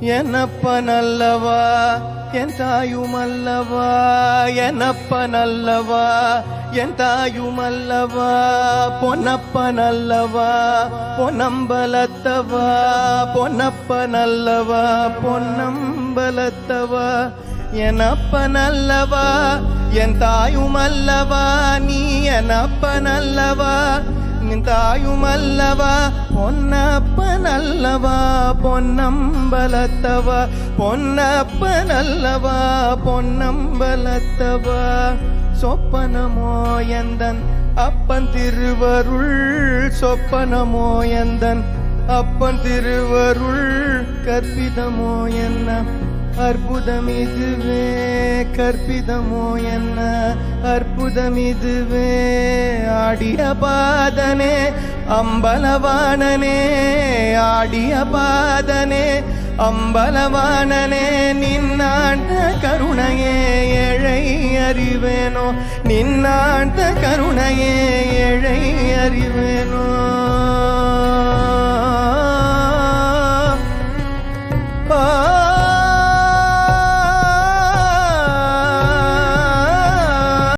என்னப்பனல்லவா என் தாயுமல்லவா, என்னப்பனல்லவா என் தாயுமல்லவா, பொன்னப்பனல்லவா பொன்னம்பலத்தவா, பொன்னப்பனல்லவா பொன்னம்பலத்தவா, என்னப்பனல்லவா என் தாயுமல்லவா, நீ என்னப்பனல்லவா நின் தாயுமல்லவா, பொன்னப்பனல்லவா பொன்னம்பலத்தவா, பொன்னப்பனல்லவா பொன்னம்பலத்தவா, சொப்பனமோ எந்தன் அப்பன் திருவருள், சொப்பனமோ எந்தன் அப்பன் திருவருள், கற்பிதமோ என்ன அற்புதமிதுவே, கற்பிதமோ என்ன அற்புதமிதுவே, ஆடிய பாதனே அம்பலவாணனே, ஆடிய பாதனே அம்பலவாணனே, நின்னாண்ட கருணையே ஏழை அறிவேனோ, நின்னாண்ட கருணையே ஏழை அறிவேனோ.